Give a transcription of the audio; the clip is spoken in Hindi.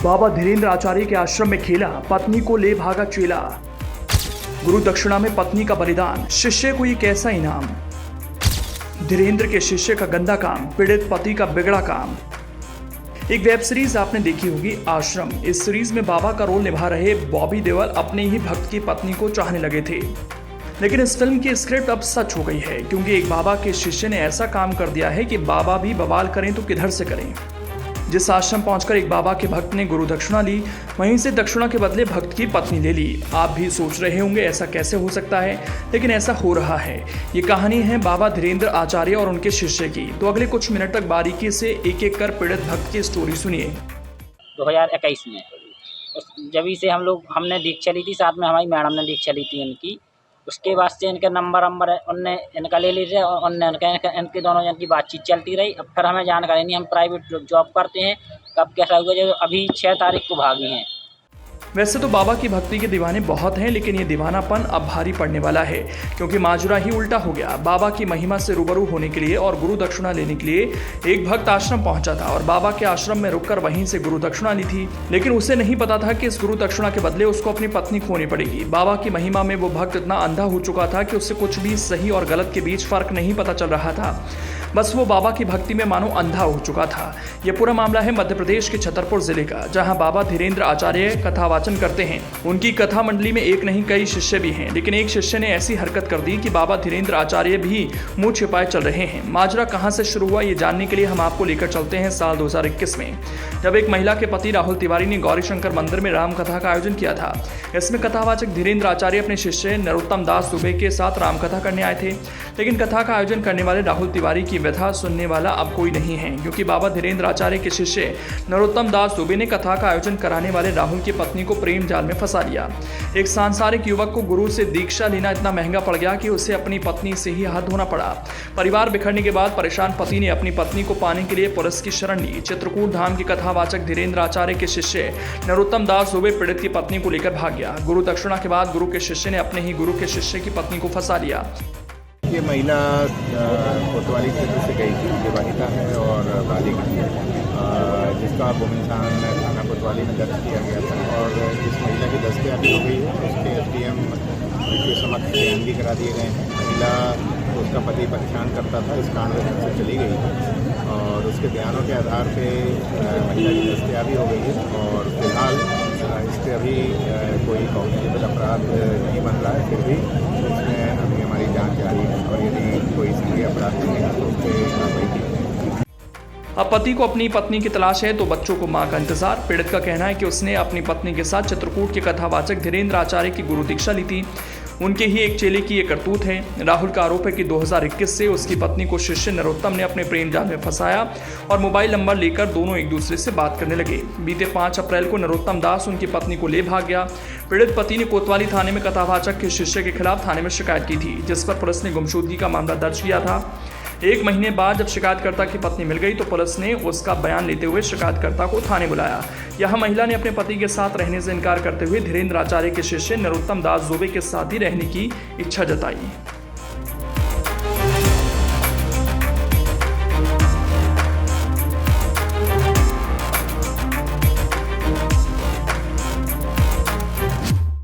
बाबा धीरेन्द्र आचार्य के आश्रम में खेला, पत्नी को ले भागा चेला। गुरु दक्षिणा में पत्नी का बलिदान, शिष्य को ये कैसा इनाम। धीरेन्द्र के शिष्य का गंदा काम, पीड़ित पति का बिगड़ा काम। एक वेब सीरीज आपने देखी होगी आश्रम। इस सीरीज में बाबा का रोल निभा रहे बॉबी देओल अपने ही भक्त की पत्नी को चाहने लगे थे, लेकिन इस फिल्म की स्क्रिप्ट अब सच हो गई है, क्योंकि एक बाबा के शिष्य ने ऐसा काम कर दिया है कि बाबा भी बवाल करें तो किधर से करें। जिस आश्रम पहुंचकर एक बाबा के भक्त ने गुरु दक्षिणा ली, वहीं से दक्षिणा के बदले भक्त की पत्नी ले ली। आप भी सोच रहे होंगे ऐसा कैसे हो सकता है, लेकिन ऐसा हो रहा है। ये कहानी है बाबा धीरेन्द्र आचार्य और उनके शिष्य की। तो अगले कुछ मिनट तक बारीकी से एक एक कर पीड़ित भक्त की स्टोरी सुनिए। 2021 में जब से हमने दीक्षा ली थी, साथ में हमारी मैडम ने दीक्षा ली थी इनकी। उसके बाद से इनका नंबर उनने इनका ले लीजिए और उनने इनके दोनों जन की बातचीत चलती रही। अब फिर हमें जानकारी नहीं, हम प्राइवेट जॉब करते हैं, कब कैसा हुआ जो अभी 6 तारीख को भागी हैं। वैसे तो बाबा की भक्ति के दीवाने बहुत हैं, लेकिन ये दीवानापन अब भारी पड़ने वाला है, क्योंकि माजरा ही उल्टा हो गया। बाबा की महिमा से रूबरू होने के लिए और गुरु दक्षिणा लेने के लिए एक भक्त आश्रम पहुंचा था और बाबा के आश्रम में रुककर वहीं से गुरु दक्षिणा ली थी, लेकिन उसे नहीं पता था कि इस गुरु दक्षिणा के बदले उसको अपनी पत्नी खोनी पड़ेगी। बाबा की महिमा में वो भक्त इतना अंधा हो चुका था कि उससे कुछ भी सही और गलत के बीच फर्क नहीं पता चल रहा था। बस वो बाबा की भक्ति में मानो अंधा हो चुका था। ये पूरा मामला है मध्य प्रदेश के छतरपुर जिले का, जहां बाबा धीरेन्द्र आचार्य कथावाचन करते हैं। उनकी कथा मंडली में एक नहीं कई शिष्य भी हैं, लेकिन एक शिष्य ने ऐसी हरकत कर दी कि बाबा धीरेन्द्र आचार्य भी मुंह छिपाए चल रहे हैं। माजरा कहां से शुरू हुआ, ये जानने के लिए हम आपको लेकर चलते हैं साल 2021 में, जब एक महिला के पति राहुल तिवारी ने गौरी शंकर मंदिर में राम कथा का आयोजन किया था। इसमें कथावाचक धीरेन्द्र आचार्य अपने शिष्य नरोत्तम दास दुबे के साथ राम कथा करने आए थे, लेकिन कथा का आयोजन करने वाले राहुल तिवारी की व्यथा सुनने वाला अब कोई नहीं है, क्योंकि बाबा धीरेन्द्र आचार्य के शिष्य नरोत्तम दास दुबे ने कथा का आयोजन कराने वाले राहुल की पत्नी को प्रेम जाल में फंसा लिया। एक सांसारिक युवक को गुरु से दीक्षा लेना इतना महंगा पड़ गया कि उसे अपनी पत्नी से ही हाथ धोना पड़ा। परिवार बिखरने के बाद परेशान पति ने अपनी पत्नी को पाने के लिए पुलिस की शरण ली। चित्रकूट धाम के कथावाचक धीरेन्द्र आचार्य के शिष्य नरोत्तम दास दुबे पीड़ित की पत्नी को लेकर भाग गया। गुरु दक्षिणा के बाद गुरु के शिष्य ने अपने ही गुरु के शिष्य की पत्नी को फंसा लिया। ये महिला कोतवाली क्षेत्र से गई थी, विवाहिता है और बालिग है, जिसका भूमिशान थाना कोतवाली में दर्ज किया गया था और इस महिला की दस्तयाबी हो गई है। उसके एसडीएम के समक्ष बयान करा दिए गए हैं। महिला को उसका पति परेशान करता था, इस कारण से घर से चली गई और उसके बयानों के आधार पे महिला की दस्तयाबी हो गई है और फिलहाल इस पर अभी कोई कॉग्निजेबल अपराध नहीं बन रहा है, फिर भी इसमें अभी हमारी जांच जारी है और यदि कोई संज्ञेय अपराध बनेगा तो उस पर कार्रवाई की जाएगी। अब पति को अपनी पत्नी की तलाश है तो बच्चों को मां का इंतजार। पीड़ित का कहना है कि उसने अपनी पत्नी के साथ चित्रकूट के कथावाचक धीरेन्द्र आचार्य की गुरु दीक्षा ली थी। उनके ही एक चेले की ये करतूत है। राहुल का आरोप है कि 2021 से उसकी पत्नी को शिष्य नरोत्तम ने अपने प्रेम जाल में फंसाया और मोबाइल नंबर लेकर दोनों एक दूसरे से बात करने लगे। बीते 5 अप्रैल को नरोत्तम दास उनकी पत्नी को ले भाग गया। पीड़ित पति ने कोतवाली थाने में कथावाचक के शिष्य के खिलाफ थाने में शिकायत की थी, जिस पर पुलिस ने गुमशुदगी का मामला दर्ज किया था। 1 महीने बाद जब शिकायतकर्ता की पत्नी मिल गई तो पुलिस ने उसका बयान लेते हुए शिकायतकर्ता को थाने बुलाया। यहां महिला ने अपने पति के साथ रहने से इनकार करते हुए धीरेन्द्र आचार्य के शिष्य नरोत्तम दास दुबे के साथ ही रहने की इच्छा जताई।